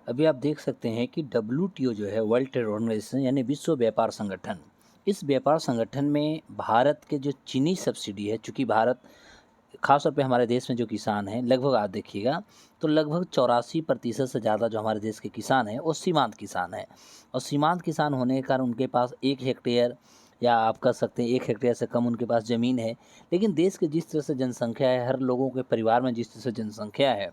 अभी आप देख सकते हैं कि डब्ल्यूटीओ जो है वर्ल्ड ट्रेड ऑर्गेनाइजेशन यानी विश्व व्यापार संगठन, इस व्यापार संगठन में भारत के जो चीनी सब्सिडी है, चूँकि भारत खास तौर पे हमारे देश में जो किसान हैं लगभग आप देखिएगा तो लगभग 84% से ज़्यादा जो हमारे देश के किसान हैं वो सीमांत किसान हैं। और सीमांत किसान होने के कारण उनके पास 1 हेक्टेयर या आप कह सकते हैं 1 हेक्टेयर से कम उनके पास ज़मीन है। लेकिन देश की जिस तरह से जनसंख्या है, हर लोगों के परिवार में जिस तरह से जनसंख्या है,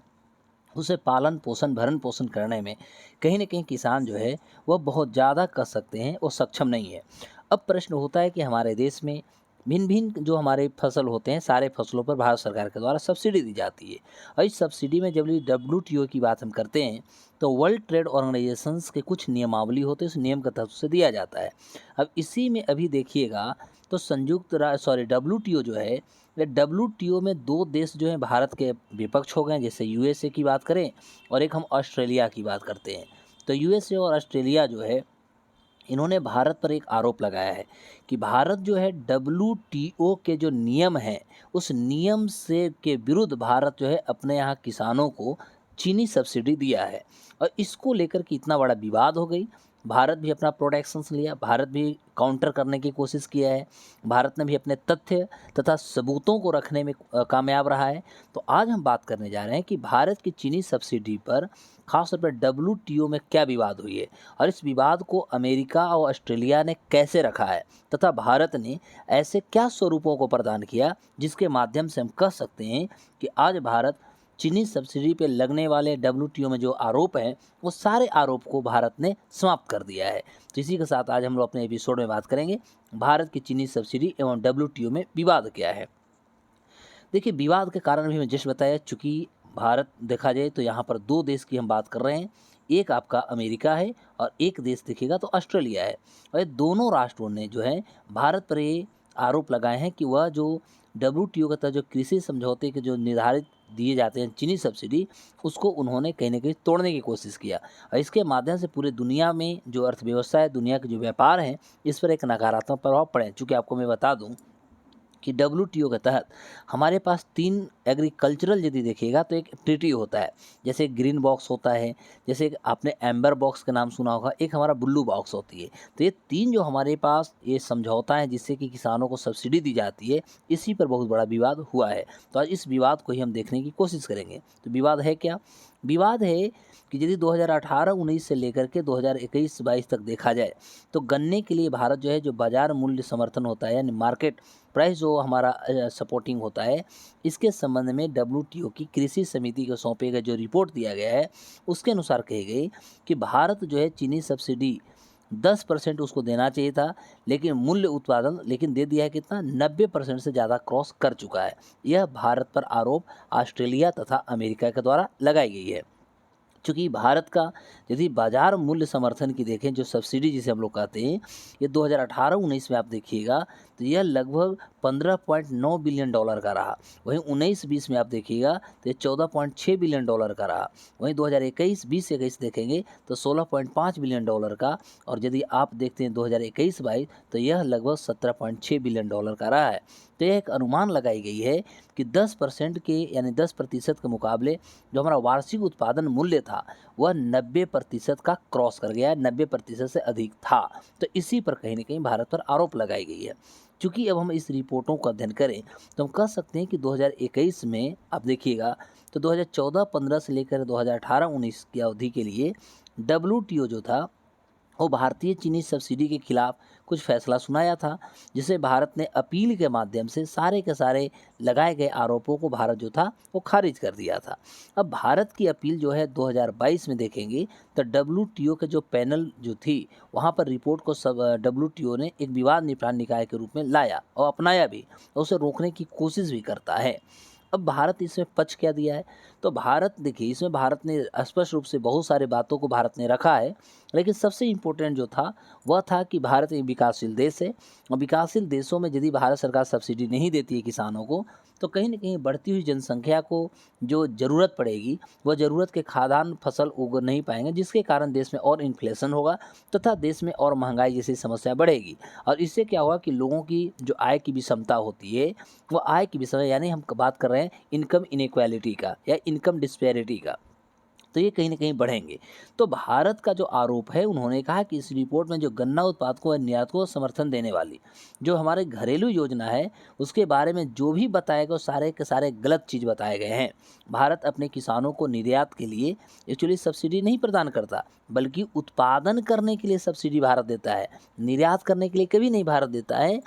उसे पालन पोषण भरण पोषण करने में कहीं न कहीं किसान जो है वह बहुत ज़्यादा कर सकते हैं, वो सक्षम नहीं है। अब प्रश्न होता है कि हमारे देश में भिन्न-भिन्न जो हमारे फसल होते हैं, सारे फसलों पर भारत सरकार के द्वारा सब्सिडी दी जाती है। और इस सब्सिडी में जब ये डब्ल्यूटीओ की बात हम करते हैं, तो वर्ल्ड ट्रेड ऑर्गेनाइजेशंस के कुछ नियमावली होते हैं, उस नियम के तहत उसे दिया जाता है। अब इसी में अभी देखिएगा तो डब्ल्यूटीओ जो है, ये डब्ल्यूटीओ में 2 देश जो हैं भारत के विपक्ष हो गए हैं, जैसे यूएसए की बात करें और एक हम ऑस्ट्रेलिया की बात करते हैं। तो यूएसए और ऑस्ट्रेलिया जो है, इन्होंने भारत पर एक आरोप लगाया है कि भारत जो है डब्ल्यूटीओ के जो नियम हैं, उस नियम से के विरुद्ध भारत जो है अपने यहाँ किसानों को चीनी सब्सिडी दिया है। और इसको लेकर के इतना बड़ा विवाद हो गई। भारत भी अपना प्रोटेक्शंस लिया, भारत भी काउंटर करने की कोशिश किया है, भारत ने भी अपने तथ्य तथा सबूतों को रखने में कामयाब रहा है। तो आज हम बात करने जा रहे हैं कि भारत की चीनी सब्सिडी पर खासतौर पर डब्ल्यूटीओ में क्या विवाद हुई है और इस विवाद को अमेरिका और ऑस्ट्रेलिया ने कैसे रखा है, तथा भारत ने ऐसे क्या स्वरूपों को प्रदान किया जिसके माध्यम से हम कह सकते हैं कि आज भारत चीनी सब्सिडी पे लगने वाले डब्ल्यूटीओ में जो आरोप हैं, वो सारे आरोप को भारत ने समाप्त कर दिया है। तो इसी के साथ आज हम लोग अपने एपिसोड में बात करेंगे भारत की चीनी सब्सिडी एवं डब्ल्यूटीओ में विवाद क्या है। देखिए, विवाद के कारण भी मैं जस्ट बताया, चूँकि भारत देखा जाए तो यहाँ पर 2 देश की हम बात कर रहे हैं। एक आपका अमेरिका है और एक देश देखिएगा तो ऑस्ट्रेलिया है। और ये दोनों राष्ट्रों ने जो है भारत पर ये आरोप लगाए हैं कि वह जो डब्ल्यूटीओ के तहत जो कृषि समझौते के जो निर्धारित दिए जाते हैं चीनी सब्सिडी, उसको उन्होंने कहीं न कहीं तोड़ने की कोशिश किया। और इसके माध्यम से पूरी दुनिया में जो अर्थव्यवस्था है, दुनिया के जो व्यापार हैं, इस पर एक नकारात्मक प्रभाव पड़े। चूँकि आपको मैं बता दूँ कि डब्ल्यूटीओ के तहत हमारे पास 3 एग्रीकल्चरल यदि देखिएगा तो एक ट्रीटी होता है। जैसे ग्रीन बॉक्स होता है, जैसे एक आपने एम्बर बॉक्स का नाम सुना होगा, एक हमारा ब्लू बॉक्स होती है। तो ये 3 जो हमारे पास ये समझौता है जिससे कि किसानों को सब्सिडी दी जाती है, इसी पर बहुत बड़ा विवाद हुआ है। तो आज इस विवाद को ही हम देखने की कोशिश करेंगे। तो विवाद है क्या? विवाद है कि यदि 2018-19 से लेकर के 2021-22 तक देखा जाए, तो गन्ने के लिए भारत जो है जो बाज़ार मूल्य समर्थन होता है यानी मार्केट प्राइस जो हमारा सपोर्टिंग होता है, इसके संबंध में डब्ल्यूटीओ की कृषि समिति को सौंपे गए जो रिपोर्ट दिया गया है, उसके अनुसार कही गई कि भारत जो है चीनी सब्सिडी 10% उसको देना चाहिए था, लेकिन मूल्य उत्पादन लेकिन दे दिया है कितना, 90% से ज़्यादा क्रॉस कर चुका है। यह भारत पर आरोप ऑस्ट्रेलिया तथा अमेरिका के द्वारा लगाई गई है। चूँकि भारत का यदि बाज़ार मूल्य समर्थन की देखें, जो सब्सिडी जिसे हम लोग कहते हैं, ये 2018-19 में आप देखिएगा तो यह लगभग $15.9 बिलियन का रहा। वहीं 19-20 में आप देखिएगा तो ये $14.6 बिलियन का रहा। वहीं 2021-20 देखेंगे तो $16.5 बिलियन का। और यदि आप देखते हैं 2021-22 तो यह लगभग $17.6 बिलियन का रहा है। तो यह एक अनुमान लगाई गई है कि 10% के यानी 10% के मुकाबले जो हमारा वार्षिक उत्पादन मूल्य था, वह 90% का क्रॉस कर गया है, 90% से अधिक था। तो इसी पर कहीं न कहीं भारत पर आरोप लगाई गई है। चूँकि अब हम इस रिपोर्टों का अध्ययन करें, तो हम कह सकते हैं कि 2021 में आप देखिएगा तो 2014-15 से लेकर 2018-19 की अवधि के लिए डब्ल्यूटीओ जो था, वो भारतीय चीनी सब्सिडी के खिलाफ कुछ फैसला सुनाया था, जिसे भारत ने अपील के माध्यम से सारे के सारे लगाए गए आरोपों को भारत जो था वो खारिज कर दिया था। अब भारत की अपील जो है 2022 में देखेंगे तो डब्ल्यूटीओ के जो पैनल जो थी, वहाँ पर रिपोर्ट को सब डब्ल्यूटीओ ने एक विवाद निपटान निकाय के रूप में लाया और अपनाया भी और उसे रोकने की कोशिश भी करता है। अब भारत इसमें पक्ष क्या दिया है? तो भारत देखिए, इसमें भारत ने स्पष्ट रूप से बहुत सारी बातों को भारत ने रखा है, लेकिन सबसे इम्पोर्टेंट जो था वह था कि भारत एक विकासशील देश है और विकासशील देशों में यदि भारत सरकार सब्सिडी नहीं देती है किसानों को, तो कहीं न कहीं बढ़ती हुई जनसंख्या को जो ज़रूरत पड़ेगी, वह ज़रूरत के खाद्यान्न फसल उग नहीं पाएँगे, जिसके कारण देश में और इन्फ्लेशन होगा तथा देश में और महँगाई जैसी समस्या बढ़ेगी। और इससे क्या होगा कि लोगों की जो आय की विषमता होती है, वो आय की विषम यानी हम बात कर रहे हैं इनकम इनइक्वालिटी का या इनकम डिस्पैरिटी का। तो ये कहीं न कहीं बढ़ेंगे। तो भारत का जो आरोप है, उन्होंने कहा कि इस रिपोर्ट में जो गन्ना उत्पादकों और निर्यातकों को समर्थन देने वाली जो हमारे घरेलू योजना है, उसके बारे में जो भी बताए गए वो सारे के सारे गलत चीज़ बताए गए हैं। भारत अपने किसानों को निर्यात के लिए एक्चुअली सब्सिडी नहीं प्रदान करता, बल्कि उत्पादन करने के लिए सब्सिडी भारत देता है। निर्यात करने के लिए कभी नहीं भारत देता है।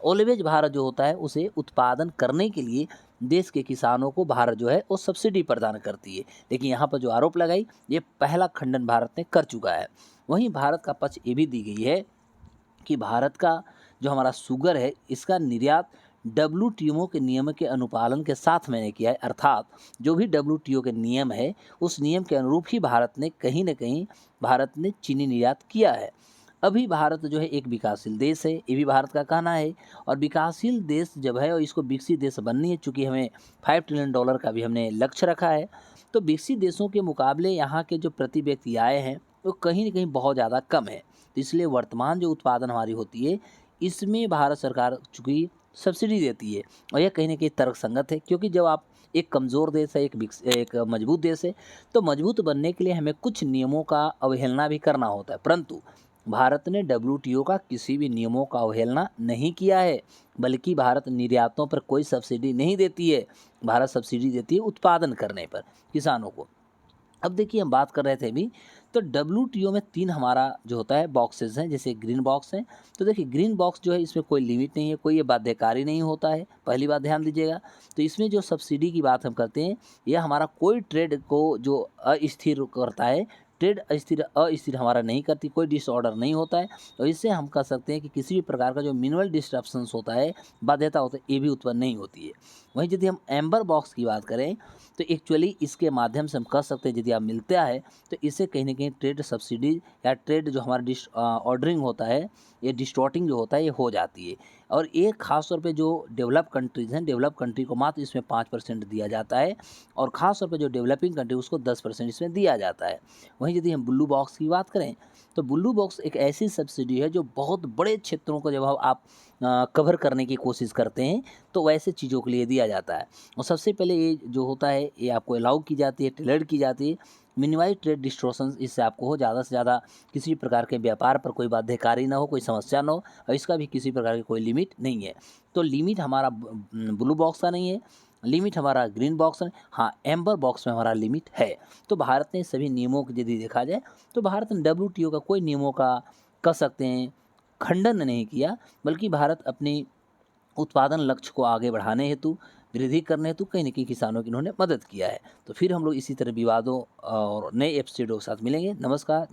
ऑलवेज भारत जो होता है उसे उत्पादन करने के लिए देश के किसानों को भारत जो है वो सब्सिडी प्रदान करती है। लेकिन यहाँ पर जो आरोप लगाई, ये पहला खंडन भारत ने कर चुका है। वहीं भारत का पक्ष ये भी दी गई है कि भारत का जो हमारा शुगर है, इसका निर्यात डब्ल्यूटीओ के नियम के अनुपालन के साथ मैंने किया है, अर्थात जो भी डब्ल्यूटीओ के नियम है उस नियम के अनुरूप ही भारत ने कहीं न कहीं भारत ने चीनी निर्यात किया है। अभी भारत जो है एक विकासशील देश है, ये भी भारत का कहना है। और विकासशील देश जब है और इसको विकसित देश बननी है, चूँकि हमें $5 ट्रिलियन का भी हमने लक्ष्य रखा है, तो विकसित देशों के मुकाबले यहाँ के जो प्रति व्यक्ति आय हैं वो कहीं न कहीं बहुत ज़्यादा कम है। तो इसलिए वर्तमान जो उत्पादन हमारी होती है, इसमें भारत सरकार चूँकि सब्सिडी देती है, और यह कहीं न कहीं तर्कसंगत है, क्योंकि जब आप एक कमज़ोर देश है, एक मजबूत देश है, तो मजबूत बनने के लिए हमें कुछ नियमों का अवहेलना भी करना होता है। परंतु भारत ने डब्ल्यूटीओ का किसी भी नियमों का अवहेलना नहीं किया है, बल्कि भारत निर्यातों पर कोई सब्सिडी नहीं देती है। भारत सब्सिडी देती है उत्पादन करने पर किसानों को। अब देखिए, हम बात कर रहे थे अभी, तो डब्ल्यूटीओ में 3 हमारा जो होता है बॉक्सेस हैं, जैसे ग्रीन बॉक्स हैं। तो देखिए, ग्रीन बॉक्स जो है इसमें कोई लिमिट नहीं है, कोई ये बाध्यकारी नहीं होता है, पहली बात ध्यान दीजिएगा। तो इसमें जो सब्सिडी की बात हम करते हैं, यह हमारा कोई ट्रेड को जो अस्थिर करता है, ट्रेड अस्थिर हमारा नहीं करती, कोई डिसऑर्डर नहीं होता है। और इससे हम कह सकते हैं कि किसी भी प्रकार का जो मिनिमल डिस्ट्रप्शंस होता है, बाध्यता होता है, ये भी उत्पन्न नहीं होती है। वहीं यदि हम एम्बर बॉक्स की बात करें, तो एक्चुअली इसके माध्यम से हम कह सकते हैं, यदि आप मिलता है तो इससे कहीं न कहीं ट्रेड सब्सिडी या ट्रेड जो हमारा ऑर्डरिंग होता है, ये डिस्टॉर्टिंग जो होता है, ये हो जाती है। और एक ख़ास तौर पे जो डेवलप कंट्रीज़ हैं, डेवलप कंट्री को मात्र इसमें 5% दिया जाता है, और ख़ास तौर पे जो डेवलपिंग कंट्री उसको 10% इसमें दिया जाता है। वहीं यदि हम ब्लू बॉक्स की बात करें, तो ब्लू बॉक्स एक ऐसी सब्सिडी है जो बहुत बड़े क्षेत्रों को जब आप कवर करने की कोशिश करते हैं, तो वैसे चीज़ों के लिए दिया जाता है। और सबसे पहले ये जो होता है, ये आपको अलाउ की जाती है, टेलर्ड की जाती है। मिनिमाइज ट्रेड डिस्टॉर्शंस, इससे आपको हो ज़्यादा से ज़्यादा किसी भी प्रकार के व्यापार पर कोई बाध्यकारी ना हो, कोई समस्या ना हो, और इसका भी किसी प्रकार की कोई लिमिट नहीं है। तो लिमिट हमारा ब्लू बॉक्स का नहीं है, लिमिट हमारा ग्रीन बॉक्स है। हाँ, एम्बर बॉक्स में हमारा लिमिट है। तो भारत ने सभी नियमों को यदि देखा जाए, तो भारत ने डब्ल्यूटीओ का कोई नियमों का कह सकते हैं खंडन नहीं किया, बल्कि भारत अपनी उत्पादन लक्ष्य को आगे बढ़ाने हेतु, वृद्धि करने हेतु कहीं न कहीं किसानों की इन्होंने मदद किया है। तो फिर हम लोग इसी तरह विवादों और नए एपिसोडों के साथ मिलेंगे। नमस्कार।